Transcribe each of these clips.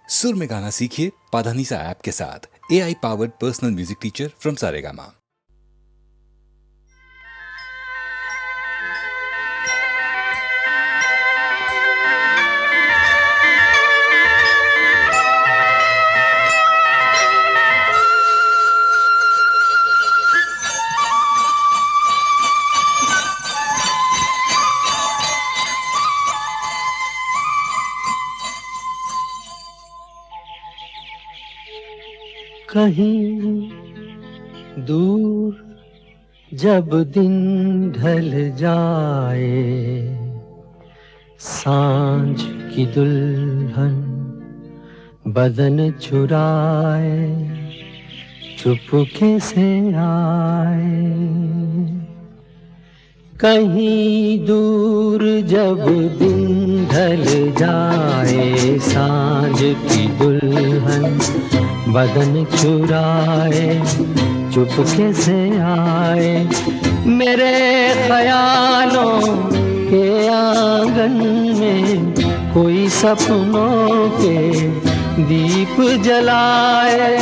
सुर में गाना सीखिए पाधानीसा ऐप के साथ। AI powered personal music teacher from Saregama. कहीं दूर जब दिन ढल जाए, सांझ की दुल्हन बदन चुराए चुपके से आए। कहीं दूर जब दिन ढल जाए, सांझ की दुल्हन बदन चुराए चुपके से आए। मेरे ख्यालों के आंगन में कोई सपनों के दीप जलाए,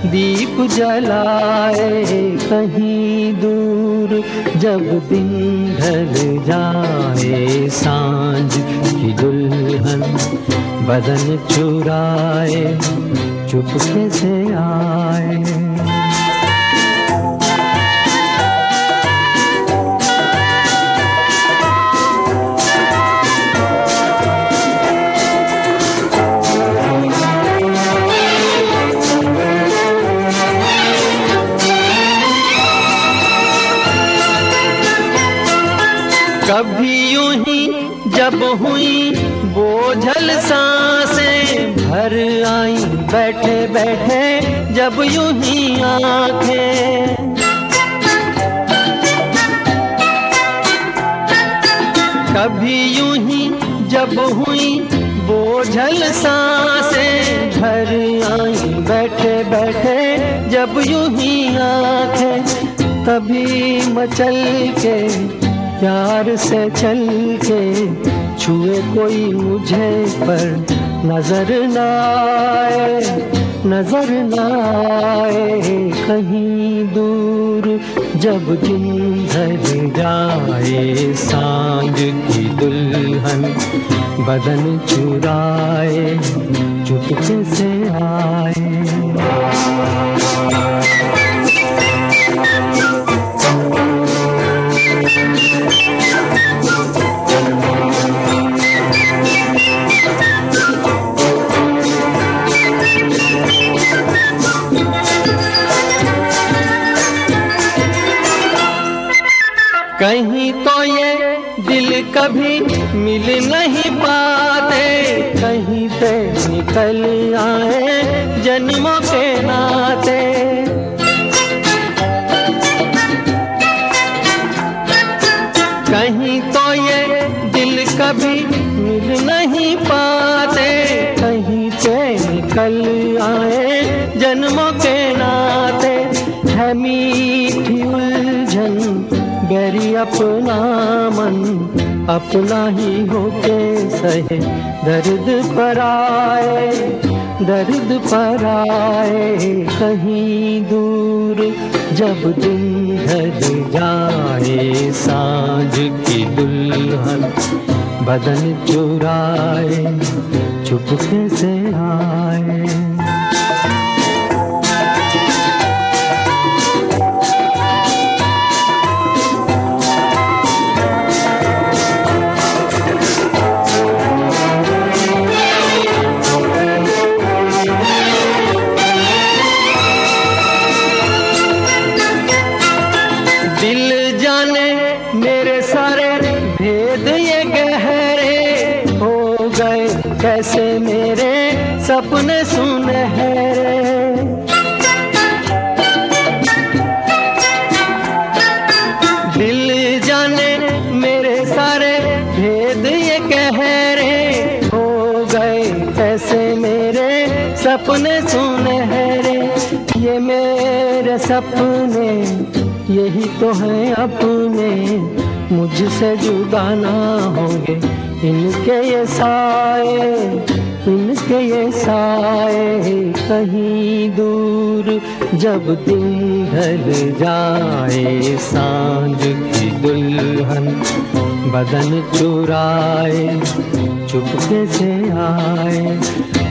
दीप जलाए। कहीं दूर जब दिन ढल जाए, सांझ की दुल्हन बदन चुराए चुपके से आए। कभी यूं ही जब हुई बोझल सांसें भर आई, बैठे बैठे जब यूं ही आंखें। कभी यूं ही जब हुई बोझल सांसें भर आई, बैठे बैठे जब यूं ही आंखें। तभी मचल के प्यार से चल के छुए कोई मुझे पर नजर न आए, नजर न आए। कहीं दूर जब दिन ढल जाए, सांझ की दुल्हन बदन चुराए चुपके से आए। कहीं तो ये दिल कभी मिल नहीं पाते, कहीं से निकल आए जन्मों के नाते। कहीं तो ये दिल कभी मिल नहीं पाते, कहीं से निकल आए जन्मों के नाते। है मीठी उलझन गैरी अपना मन, अपना ही होके सहे दर्द पर आए, दर्द पर आए। कहीं दूर जब दिन ढल जाए, सांझ की दुल्हन बदन चुराए चुपके से आए। कैसे मेरे सपने सुनहरे, दिल जाने मेरे सारे भेद ये कह रहे हो गए। कैसे मेरे सपने सुनहरे, ये मेरे सपने यही तो हैं अपने, मुझसे जुदा ना होंगे इनके ये साए, इनके ये साए कहीं दूर, जब दिन ढल जाए सांझ की दुल्हन बदन चुराए चुपके से आए,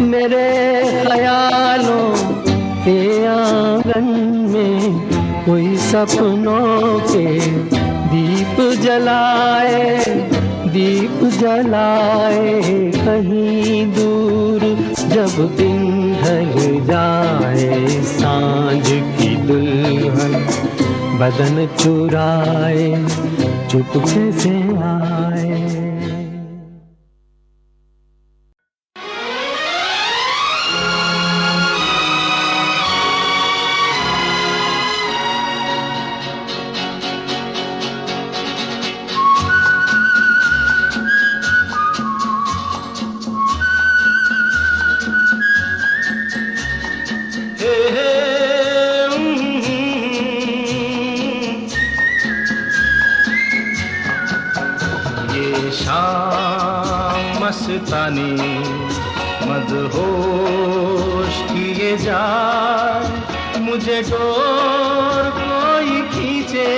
मेरे ख्यालों के आंगन में कोई सपनों के दीप जलाए, दीप जलाए कहीं दूर, जब दिन ढल जाए सांझ की दुल्हन बदन चुराए चुपके से आए। मस्तानी मदहोश किए जाए, मुझे डोर कोई खींचे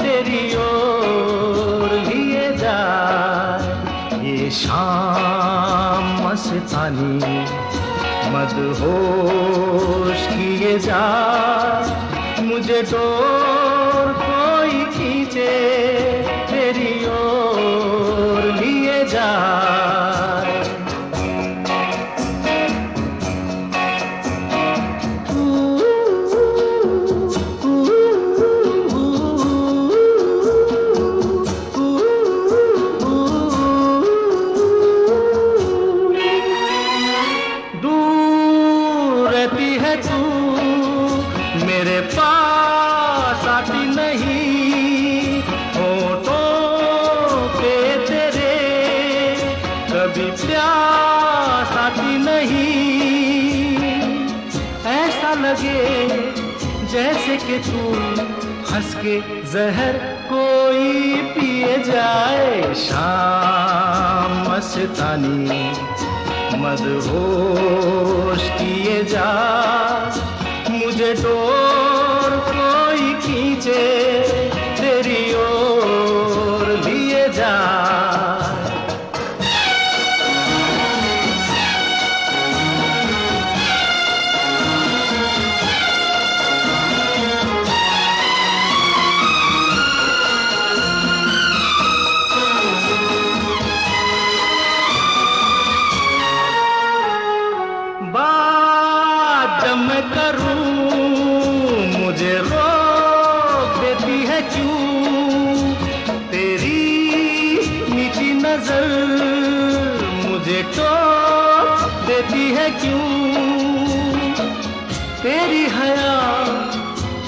तेरी ओर लिए जाए। ये शाम मस्तानी मदहोश किए जाए, मुझे डोर कोई खींचे तेरी ओर लिए जाए। जैसे कि तू हंस के जहर कोई पिए जाए। शाम मस्तानी मदहोश किए जा, मुझे डोर कोई खींचे तेरी ओर लिए जा। तेरी हया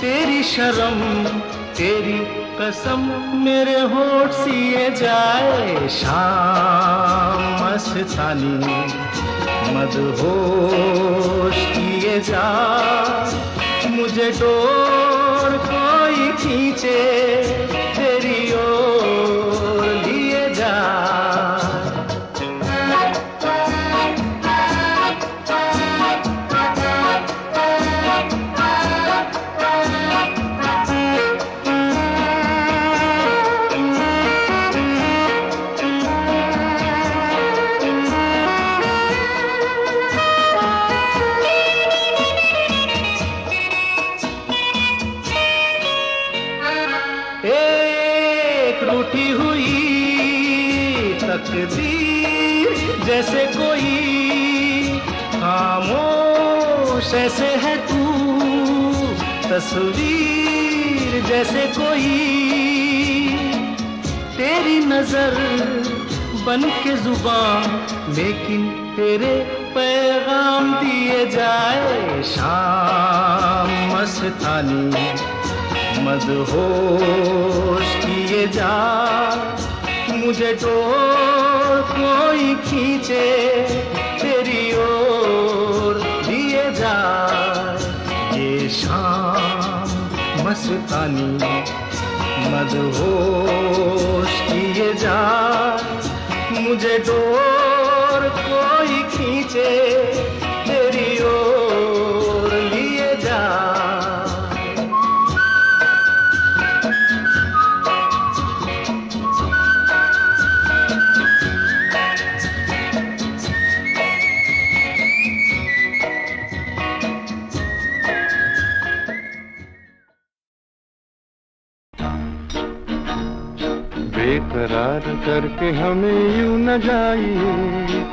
तेरी शर्म तेरी कसम मेरे होठ सिए जाए। शाम मस्तानी मदहोश किए जा, मुझे डोर कोई खींचे तेरी ओर लिए जा। जैसे कोई खामोश ऐसे है तू, तस्वीर जैसे कोई, तेरी नजर बन के जुबान लेकिन तेरे पैगाम दिए जाए। शाम मस्तानी मदहोश किए जा, मुझे डोर कोई खींचे तेरी ओर लिए जा। ये शाम मस्तानी मदहोश किए जा, मुझे डोर कोई खींचे खींचे तेरी ओर लिए जा। बेकरार करके हमें यूं न जाइए,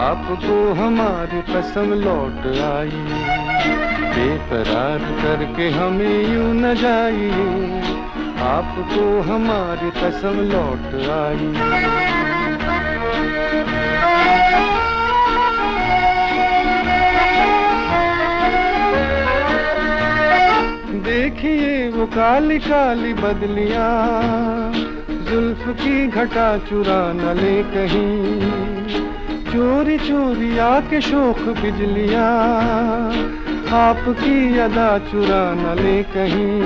आपको हमारी कसम लौट आई। बेकरार करके हमें यूं न जाइए, आपको हमारी कसम लौट आई। देखिए वो काली काली बदलियां, जुल्फ की घटा चुरा न ले कहीं, चोरी चोरी आके शोख बिजलियां, आपकी अदा चुरा न ले कहीं।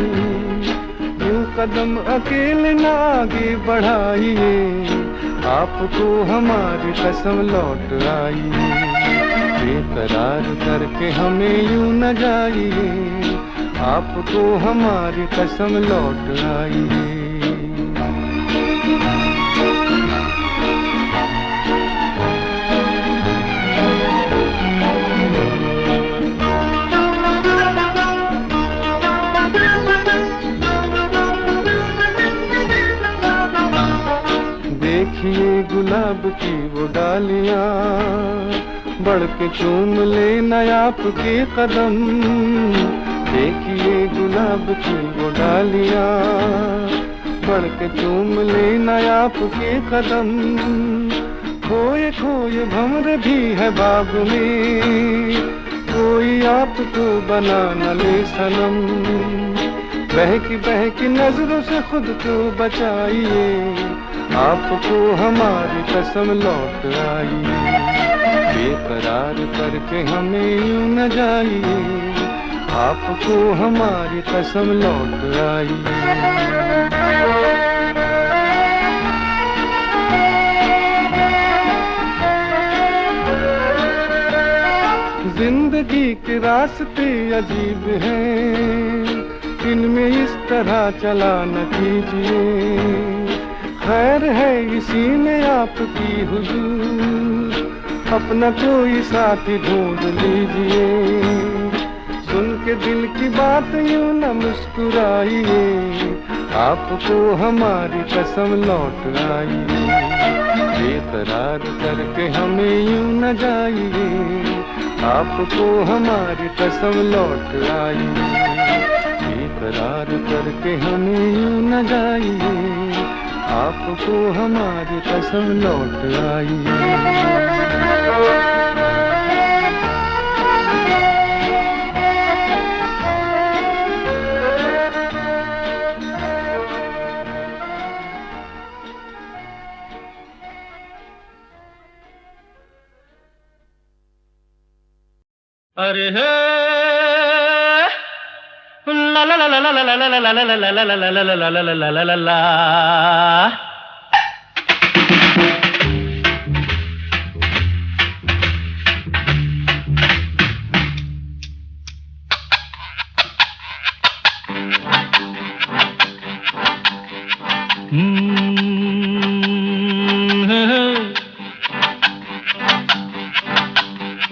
यूं कदम अकेले न आगे बढ़ाइए, आपको हमारी कसम लौट आई। बेकरार करके हमें यूं न जाइए, आपको हमारी कसम लौट आई। देखिए गुलाब की वो डालियां, बढ़ के चूम ले नया आपके कदम। देखिए गुलाब की वो डालियां, बढ़ के चूम ले नया आपके कदम। खोए खोए भंवर भी है बाग में, कोई आपको बना न ले सनम। बहकी नजरों से खुद को बचाइए, आपको हमारी कसम लौट आई। बेकरार करके हमें यूं न जाइए, आपको हमारी कसम लौट आई। जिंदगी के रास्ते अजीब हैं, इनमें इस तरह चला न कीजिए। खैर है इसी में आपकी हुजूर, अपना कोई साथी ढूंढ लीजिए। सुन के दिल की बात यूं न मुस्कुराइए, आपको हमारी कसम लौट आई। बेकरार करके हमें यूं न जाइए, आपको हमारी कसम लौट आई। बेकरार करके हमें यूं न जाइए, आपको हमारी कसम लौट आई। अरे हे ला ला ला ला ला ला ला ला ला ला ला ला ला ला ला ला ला ला ला।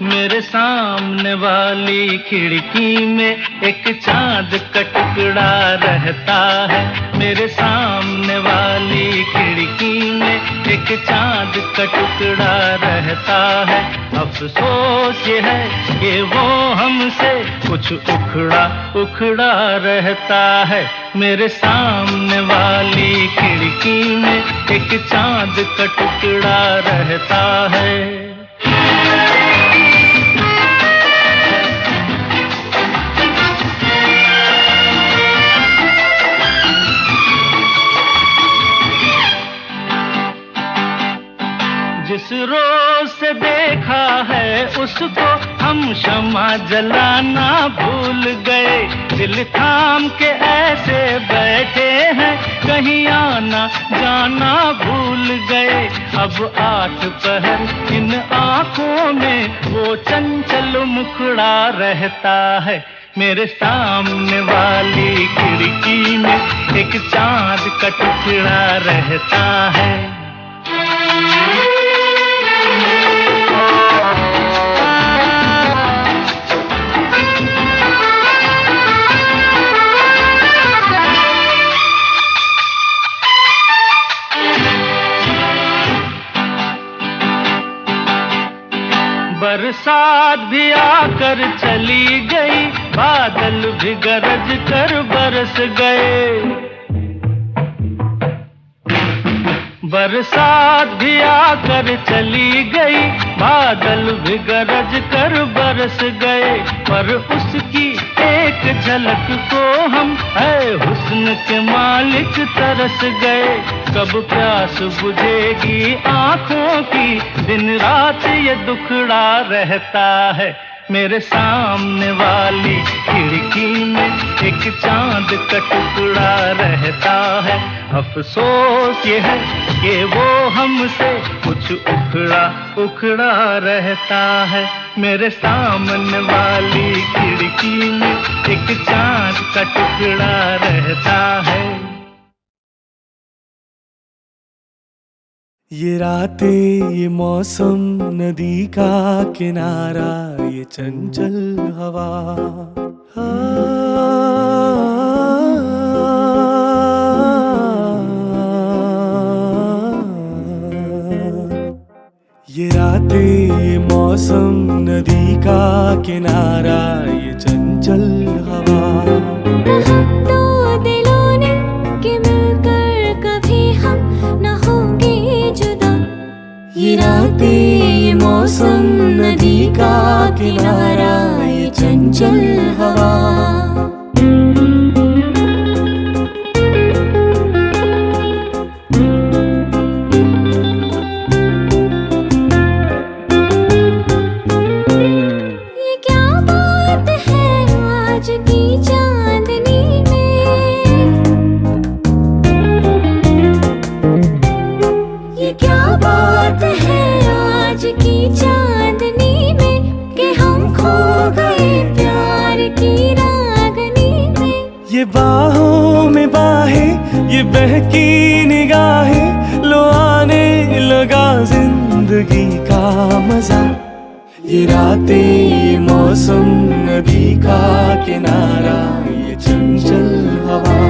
मेरे सामने वाली खिड़की में एक चांद का टुकड़ा रहता है। मेरे सामने वाली खिड़की में एक चांद का टुकड़ा रहता है। अफसोस ये है कि वो हमसे कुछ उखड़ा उखड़ा रहता है। मेरे सामने वाली खिड़की में एक चांद का टुकड़ा रहता है। जिस रोज से देखा है उसको हम शमा जलाना भूल गए, दिल थाम के ऐसे बैठे हैं, कहीं आना जाना भूल गए। अब 8 पहर इन आँखों में वो चंचल मुखड़ा रहता है। मेरे सामने वाली खिड़की में एक चांद का टुकड़ा रहता है। बरसात भी आकर चली गई, बादल भी गरज कर बरस गए। बरसात भी आकर चली गई, बादल भी गरज कर बरस गए। पर उसकी एक झलक को हम है हुस्न के मालिक तरस गए। कब प्यास बुझेगी आँखों की, दिन रात ये दुखड़ा रहता है। मेरे सामने वाली खिड़की में एक चांद का टुकड़ा रहता है। अफसोस ये है कि वो हमसे कुछ उखड़ा उखड़ा रहता है। मेरे सामने वाली खिड़की में एक चांद का टुकड़ा रहता है। ये रातें, ये मौसम, नदी का किनारा, ये चंचल हवा, ये रातें, ये मौसम, नदी का किनारा, ये चंचल हवा। दो दिलों ने कि मिलकर कभी हम न होंगे जुदा। ये रातें, ये मौसम, नदी का किनारा, ये चंचल हवा। ये क्या बात है आज की चांदनी में, ये क्या बात है आज की चांदनी में, कि हम खो गए प्यार की रागनी में। ये बाहों में बाहें, ये बहकी निगाहें, लो आने लगा जिंदगी का मजा। ये रातें, ये मौसम, नदी का किनारा, ये चंचल हवा।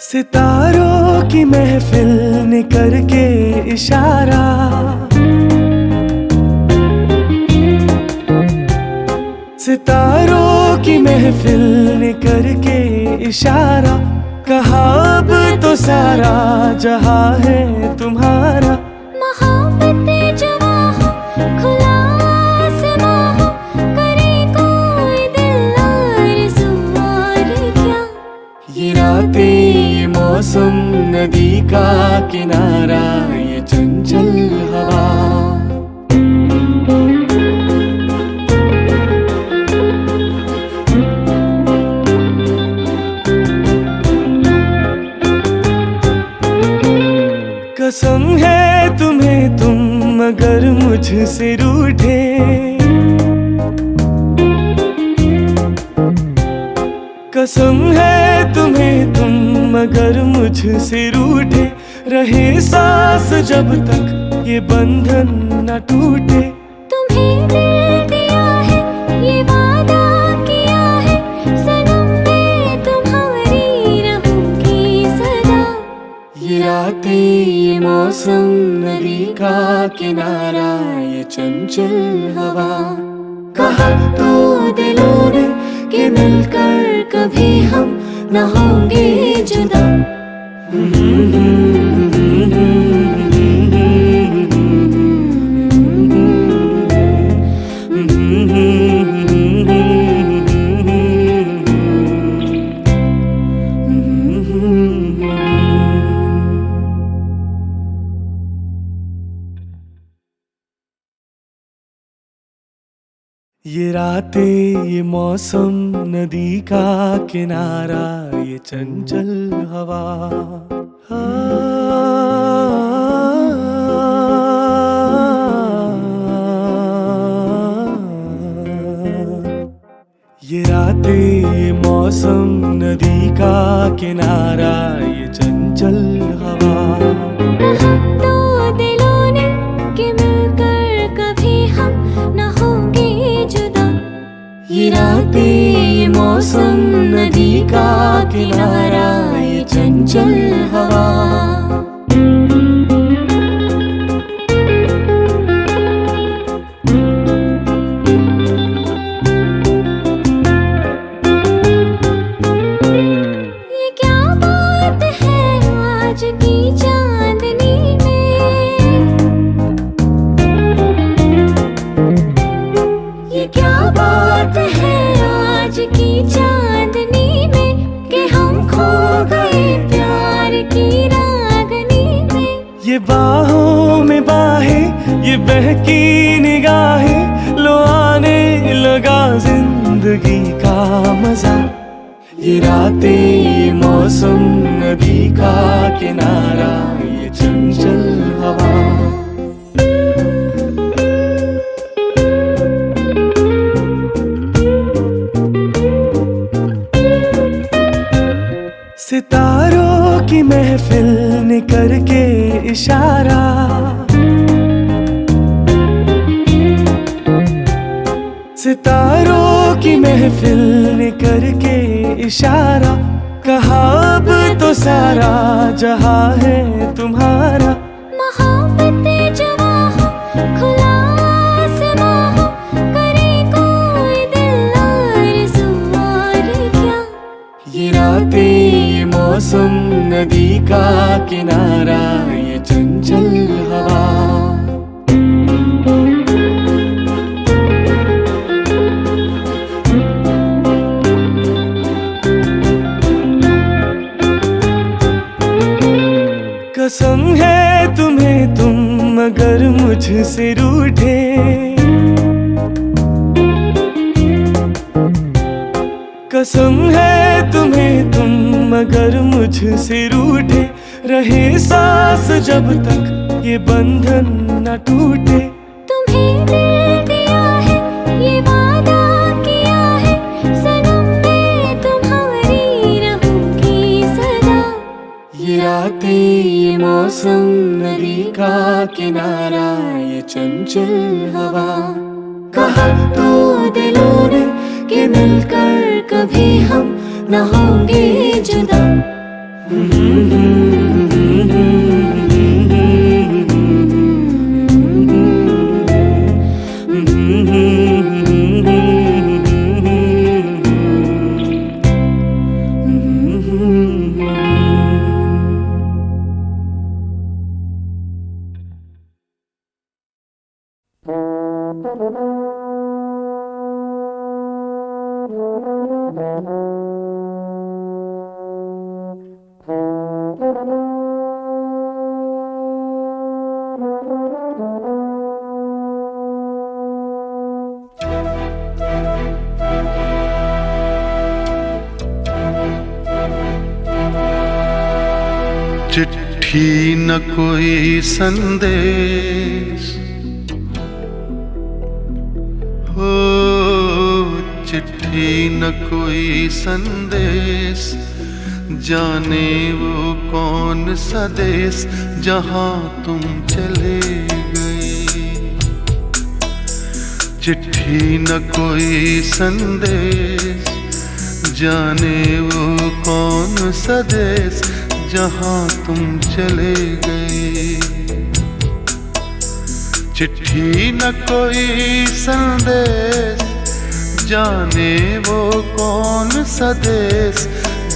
सितारों की महफिल ने करके इशारा, सितारों की महफिल ने करके इशारा, कहा अब तो सारा जहां है तुम्हारा। मोहब्बतें जवां हो, खुला आसमां हो, करे कोई दिल आरज़ू और क्या। ये रातें, ये मौसम, नदी का किनारा, ये चंचल हवा। कसम है तुम्हें तुम अगर मुझसे रूठे, कसम है तुम्हें तुम अगर मुझसे रूठे, रहे सांस जब तक ये बंधन न टूटे। तुम्हें दिल दिया है, ये वादा किया है, सनम मैं तुम्हारी रहूंगी सदा। ये रातें, ये मौसम, नदी का किनारा, ये चंचल हवा। कहा तो दिलों ने कि मिलकर कभी हम न होंगे जुदा। ये रातें, ये मौसम, नदी का किनारा, ये चंचल हवा, ये रातें, ये मौसम, नदी का किनारा, ये चंचल हवा। दो दिलों ने कि मिलकर कभी हम न होंगे जुदा। ये रातें, ये मौसम, नदी का किनारा, ये चंचल हवा। ये क्या बात है आज की चांदनी में, ये क्या बात है आज की चांदनी में कि हम खो गए प्यार की रागनी में। ये बाहों में बाहें, ये बहकी निगाहें, लो आने लगा जिंदगी का मजा। ये रातें, ये मौसम, नदी का किनारा, ये चंचल हवा। सितारों की महफिल ने करके इशारा, सितारों की महफिल ने करके इशारा, कहा अब तो सारा जहां है तुम्हारा। मोहब्बतें जवां हो, खुला आसमां हो, करे कोई दिल आरज़ू और क्या। ये रातें, ये मौसम, नदी का किनारा, ये चंचल हवा। कसम है तुम्हें तुम अगर मुझसे रूठे, कसम है तुम्हें तुम अगर मुझसे रूठे, रहे सांस जब तक ये बंधन न टूटे। तुम्हें दिल दिया है, ये वादा किया है, सनम मैं तुम्हारी रहूंगी सदा। ये रातें, ये मौसम, नदी का किनारा, ये चंचल हवा। कहा तो दिलों ने कि मिलकर कभी हम न होंगे जुदा। चिट्ठी न कोई संदेश हो, चिट्ठी न कोई संदेश, जाने वो कौन सा देश जहाँ तुम चले गए। चिट्ठी न कोई संदेश, जाने वो कौन सा देश जहाँ तुम चले गए। चिट्ठी न कोई संदेश, जाने वो कौन सा देश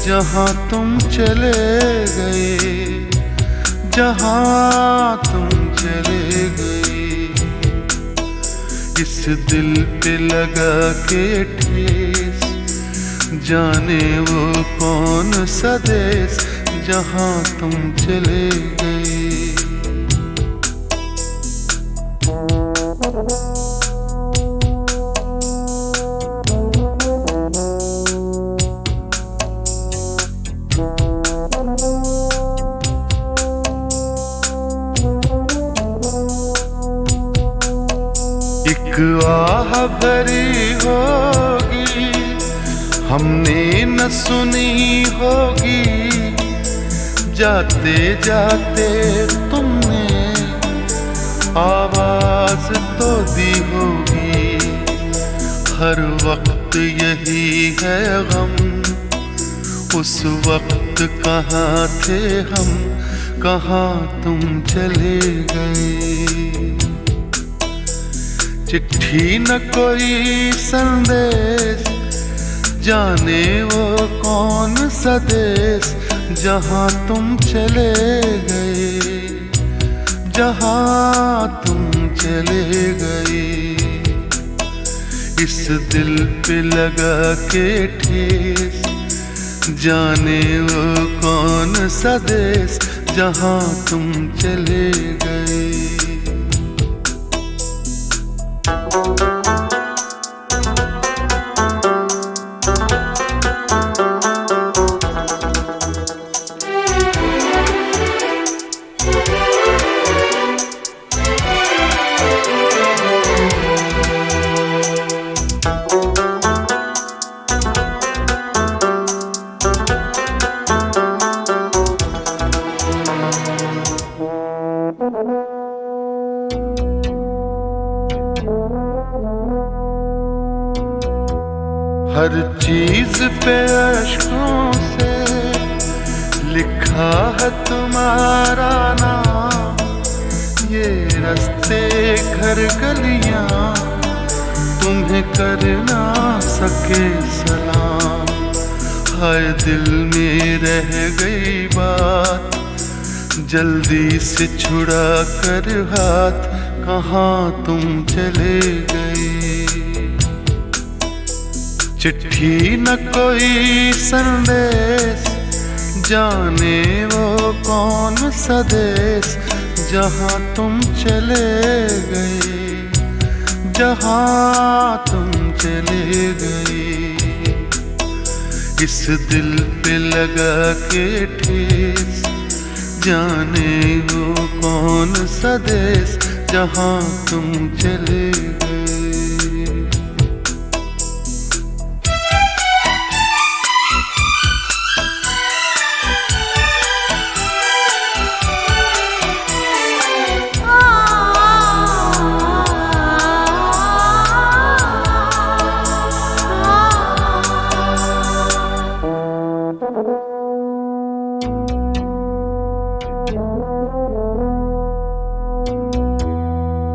जहाँ तुम चले गए, जहाँ तुम चले गए। इस दिल पे लगा के ठेस, जाने वो कौन सा देश जहाँ तुम चले गए। होगी, हमने न सुनी होगी, जाते जाते तुमने आवाज तो दी होगी। हर वक्त यही है गम, उस वक्त कहाँ थे हम, कहाँ तुम चले गए। चिट्ठी न कोई संदेश, जाने वो कौन सा देश, जहाँ तुम चले गए, जहाँ तुम चले गए। इस दिल पे लगा के ठेस, जाने वो कौन सा देश, जहाँ तुम चले गए। हर चीज पे अश्कों से लिखा है तुम्हारा नाम, ये रास्ते घर गलियां तुम्हें कर ना सके सलाम। हाय दिल में रह गई बात, जल्दी से छुड़ा कर हाथ, कहाँ तुम चले गए। चिट्ठी न कोई संदेश, जाने वो कौन सा देश, जहाँ तुम चले गए, जहाँ तुम चले गए। इस दिल पे लगा के ठेस, जाने वो कौन सा देश, जहाँ तुम चले गए।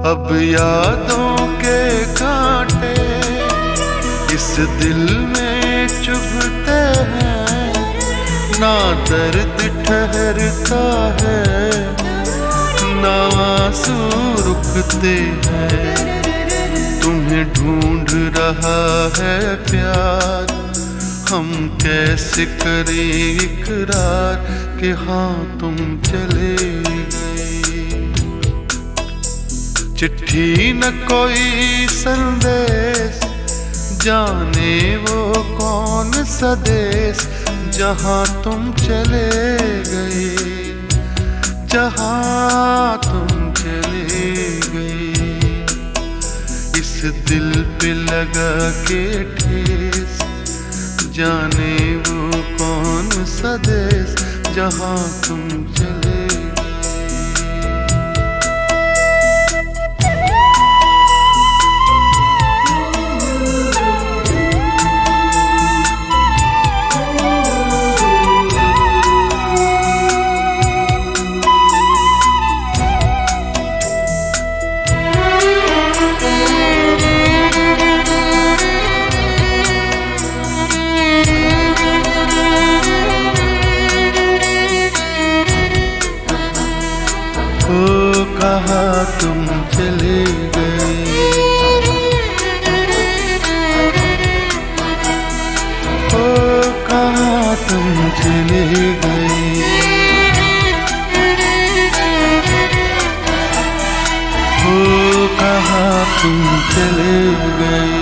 अब यादों के कांटे इस दिल में चुभते हैं, ना दर्द ठहरता है, ना आंसू रुकते हैं। तुम्हें ढूंढ रहा है प्यार, हम कैसे करें इकरार कि हाँ तुम चले गए। चिट्ठी न कोई संदेश, जाने वो कौन सा देश, जहाँ तुम चले गए, जहाँ तुम चले गए। इस दिल पे लगा के ठेस, जाने वो कौन सा देश, जहाँ तुम चले गए। ओ कहाँ तुम चले गए, ओ कहाँ तुम चले गए। ओ कहाँ तुम चले गए।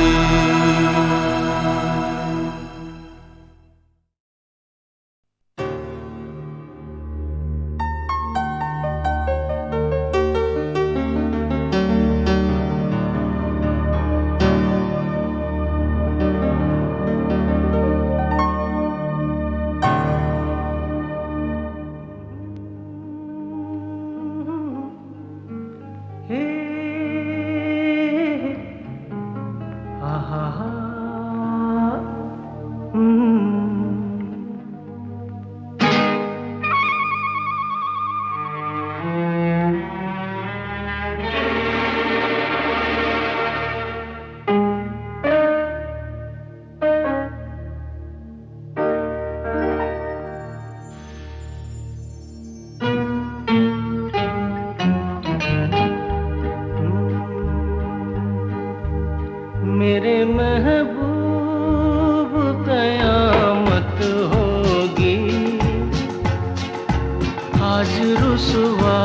आज रुसवा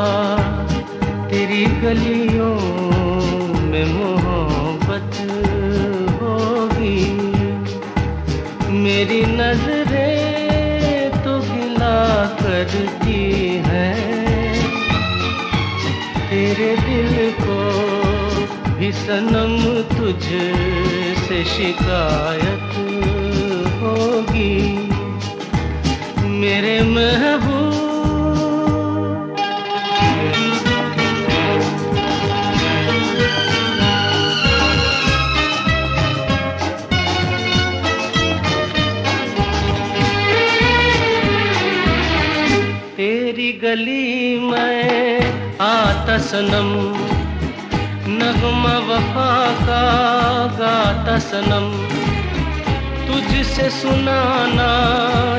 तेरी गलियों में मोहब्बत होगी, मेरी नजरें तो गिला करती हैं, तेरे दिल को भी सनम तुझसे शिकायत होगी, मेरे महबूब। तेरी गली में आता सनम, नगमा वफा का गाता सनम, तुझसे सुनाना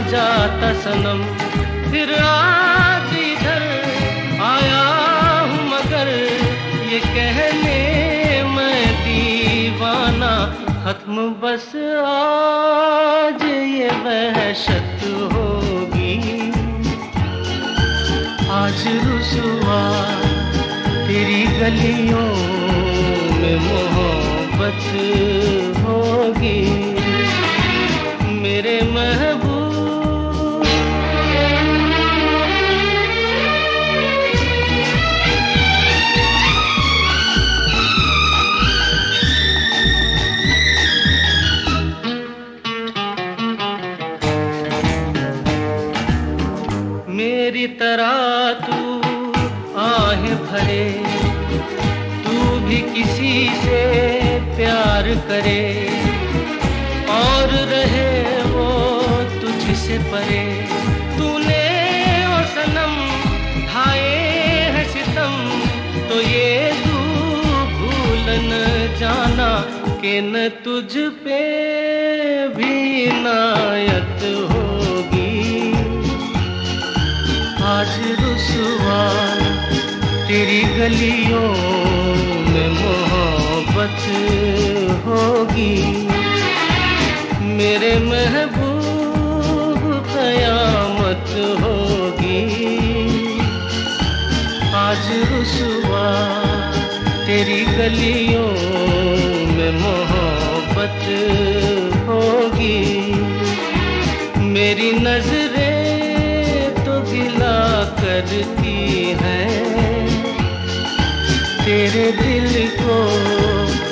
जाता सनम, फिर आज इधर आया हूँ मगर ये कहने मैं दीवाना, खत्म बस आज ये वहशत होगी, आज रुसवा तेरी गलियों में मोहब्बत होगी, मेरे महबूब। मेरी तरह तू आहें भरे, तू भी किसी से प्यार करे, और रहे वो तुझसे परे, तूने ओ सनम ढाए हैं सितम, तो ये तू भूल न जाना कि न तुझ पे भी इनायत होगी, आज रुसवा तेरी गलियों में मोहब्बत होगी, मेरे महबूब क़यामत होगी, आज रुसवा तेरी गलियों में मोहब्बत होगी, मेरी नजरें तो गिला करती हैं, तेरे दिल को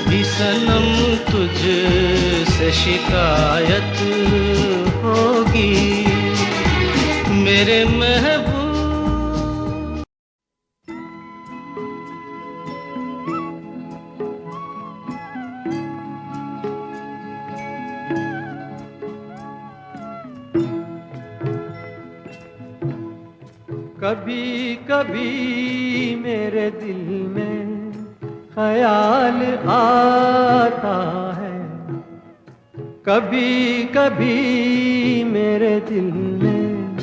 भी सनम तुझसे शिकायत होगी, मेरे महबूब। कभी कभी मेरे दिल में ख्याल आता है, कभी कभी मेरे दिल में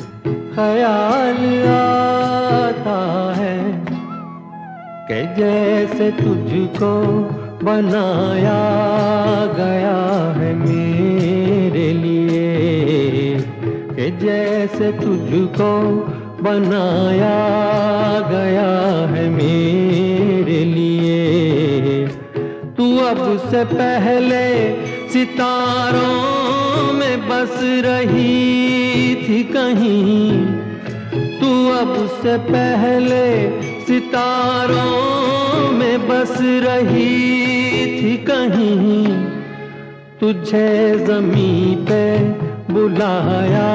ख्याल आता है, कि जैसे तुझको बनाया गया है मेरे लिए, कि जैसे तुझको बनाया गया है मेरे लिए, तू अब से पहले सितारों में बस रही थी कहीं, तू अब से पहले सितारों में बस रही थी कहीं, तुझे ज़मीं पे बुलाया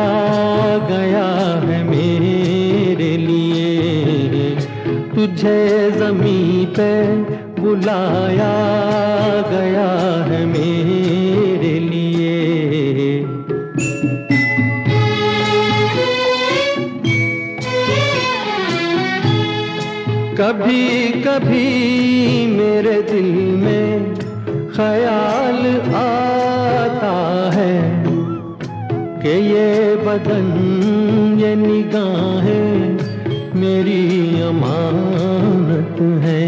गया है मेरे लिए, तुझे ज़मीं पे बुलाया गया है मेरे लिए। कभी कभी मेरे दिल में ख्याल आता है, कि ये बदन ये निगाहें मेरी अमानत है,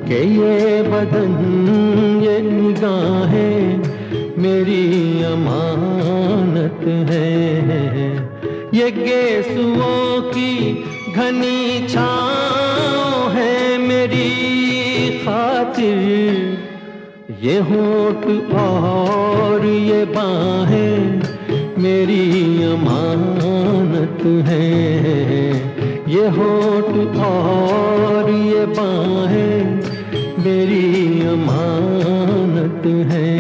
कि ये बदन ये निगाहें मेरी अमानत है, ये गेसुओं की घनी छाँव है मेरी खातिर, ये होठ और ये बाहें मेरी अमानत है। ये होठ और ये बाहें मेरी अमानत है।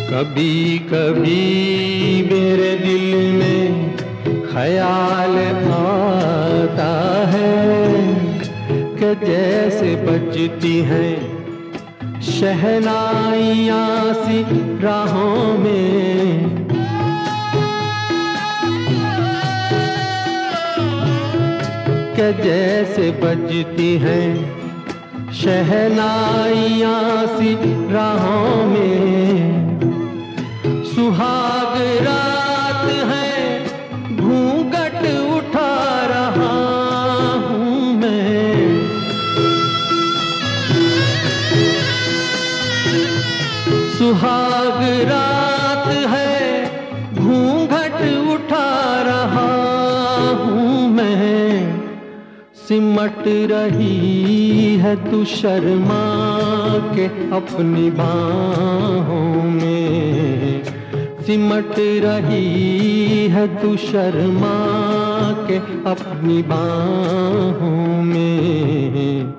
कभी कभी मेरे दिल में ख्याल आता है कि जैसे बजती हैं शहनाइयाँ सी राहों में, कि जैसे बजती हैं शहनाइयाँ सी राहों में। सुहाग रात है घूंघट उठा रहा हूँ मैं, सुहाग रात है घूंघट उठा रहा हूँ मैं। सिमट रही है तू शर्मा के अपनी बाहों में, सिमट रही है तू शर्मा के अपनी बाहों में।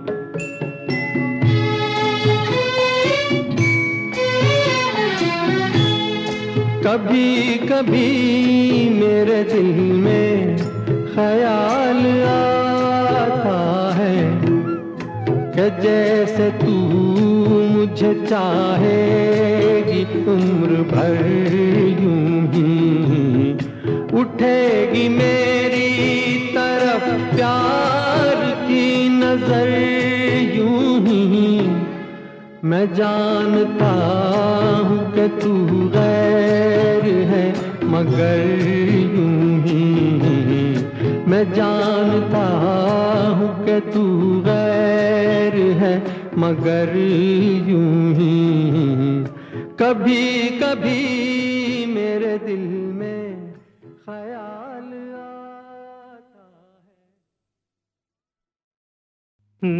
कभी कभी मेरे दिल में ख्याल आता है कि जैसे तू मुझे चाहेगी उम्र भर यूं ही, उठेगी मेरी तरफ प्यार की नजर यूं ही। मैं जानता हूँ कि तू गैर है मगर यूं ही, मैं जानता हूँ कि तू गैर है मगर यूं ही। कभी कभी मेरे दिल में ख्याल आता है।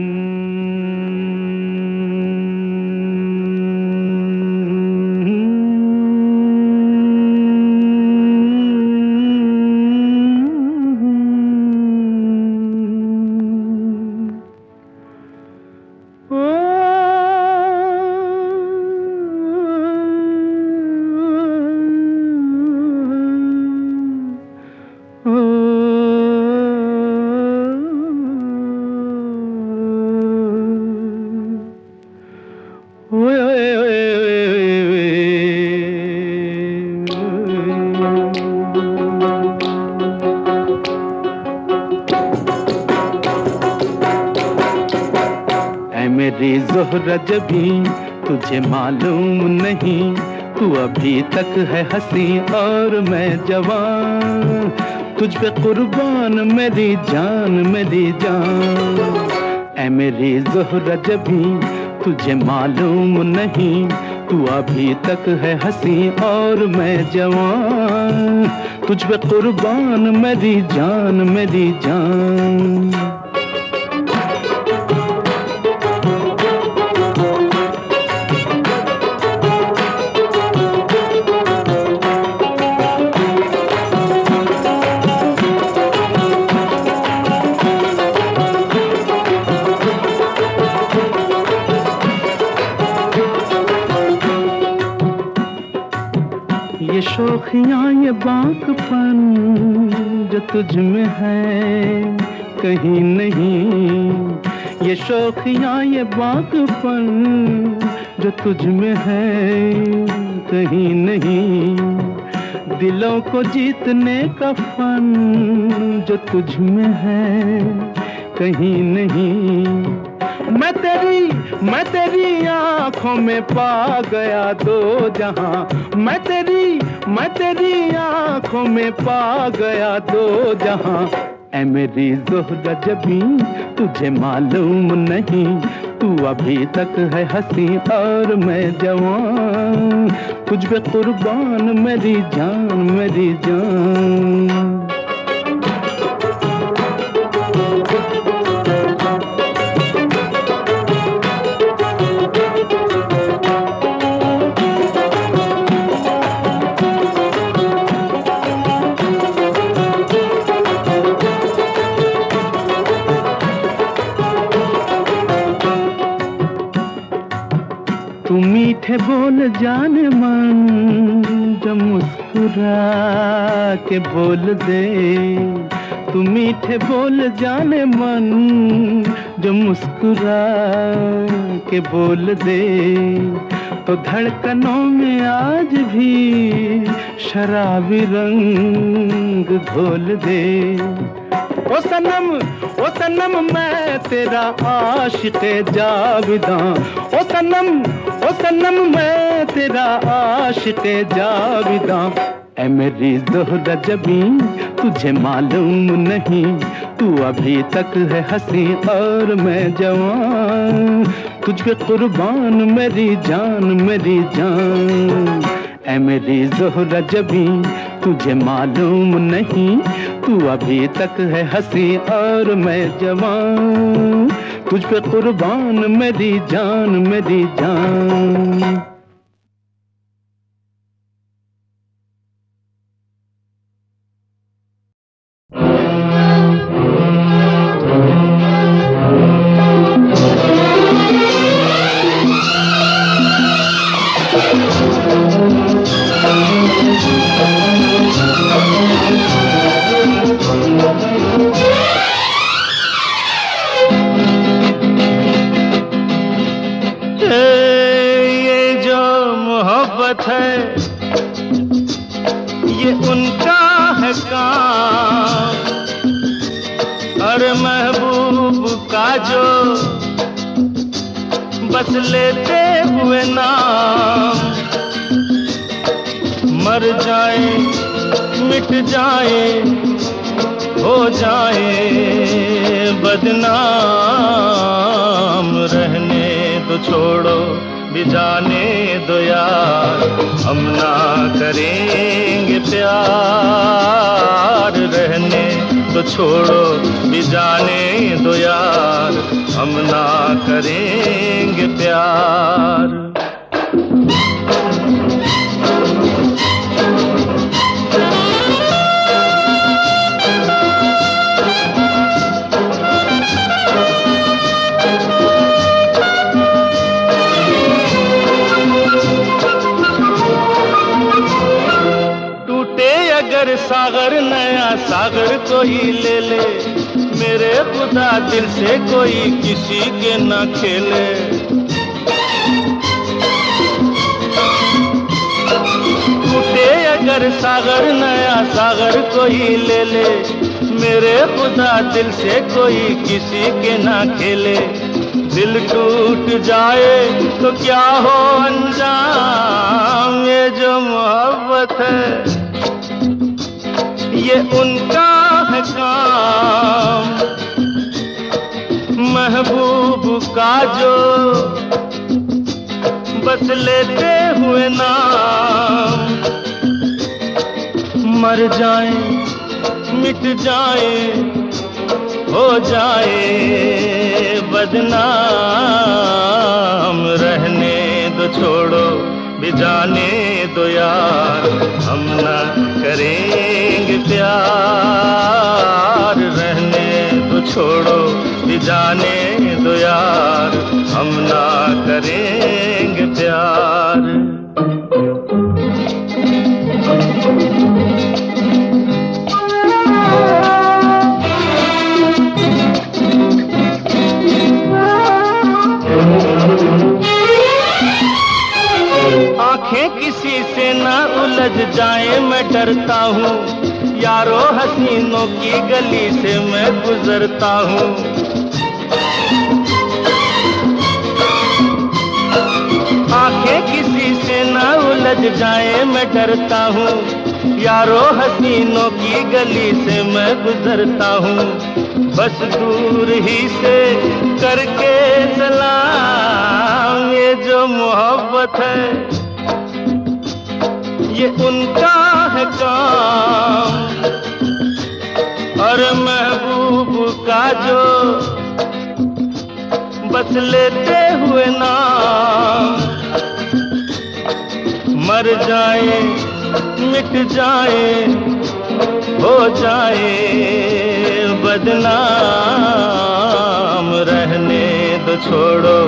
मेरी ज़ोहरा जबी तुझे मालूम नहीं, तू अभी तक है हंसी और मैं जवान, तुझ पे कुर्बान मेरी जान मेरी जान। ऐ मेरी ज़ोहरा जबी तुझे मालूम नहीं, तू अभी तक है हंसी और मैं जवान, तुझ पे कुर्बान मेरी जान मेरी जान। ये शौखियाँ ये बाकपन जो तुझ में है कहीं नहीं, ये शौखियाँ ये बाकपन जो तुझ में है कहीं नहीं, दिलों को जीतने का फन जो तुझ में है कहीं नहीं। मैं तेरी आँखों में पा गया दो जहां, मैं तेरी आँखों में पा गया दो जहां। ऐ मेरी ज़ोहरा जबी तुझे मालूम नहीं, तू अभी तक है हंसी और मैं जवान, तुझ पे कुर्बान मेरी जान मेरी जान। तू मीठे बोल जाने मन, जब मुस्कुरा के बोल दे, तू मीठे बोल जाने मन, जो मुस्कुरा के बोल दे, तो धड़कनों में आज भी शराबी रंग घोल दे। ओ सनम मैं तेरा आशिक़े जाविदां, ओ सनम मैं तेरा आशिक़े जाविदां। ऐ मेरी ज़ोहरा जबी तुझे मालूम नहीं, तू अभी तक है हंसी और मैं जवान, तुझ पे कुर्बान मेरी जान मेरी जान। ऐ मेरी ज़ोहरा जबी तुझे मालूम नहीं, तू अभी तक है हंसी और मैं जवान, तुझ पे कुर्बान मेरी जान मेरी जान। है ये उनका है काम, अरे महबूब का जो बस लेते हुए नाम, मर जाए मिट जाए हो जाए बदनाम, रहने तो छोड़ो भी जाने दो यार, हम ना करेंगे प्यार, रहने तो छोड़ो भी जाने दो यार, हम ना करेंगे प्यार। अगर सागर नया सागर कोई ले ले, मेरे खुदा दिल से कोई किसी के ना खेले। टूटे अगर सागर नया सागर कोई ले ले, मेरे खुदा दिल से कोई किसी के ना खेले। दिल टूट जाए तो क्या हो अंजाम, ये जो मोहब्बत है ये उनका है काम, महबूब का जो बस लेते हुए नाम, मर जाए मिट जाए हो जाए बदनाम, रहने दो छोड़ो भी जाने दो यार, हम ना करेंगे प्यार, रहने दो छोड़ो भी जाने दो यार, हम ना करेंगे प्यार। आंखें किसी से ना उलझ जाए मैं डरता हूँ, यारो हसीनों की गली से मैं गुजरता हूँ। आंखें किसी से ना उलझ जाए मैं डरता हूँ, यारो हसीनों की गली से मैं गुजरता हूँ, बस दूर ही से करके सलाम। ये जो मोहब्बत है ये उनका है काम, और महबूब का जो बस लेते हुए नाम, मर जाए मिट जाए हो जाए बदनाम। रहने दो छोड़ो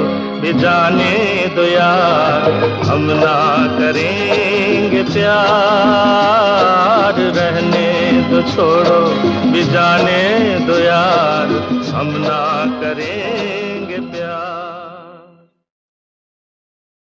भी जाने दो यार, हम ना करेंगे प्यार। रहने दो छोड़ो भी जाने दो यार, हम ना करेंगे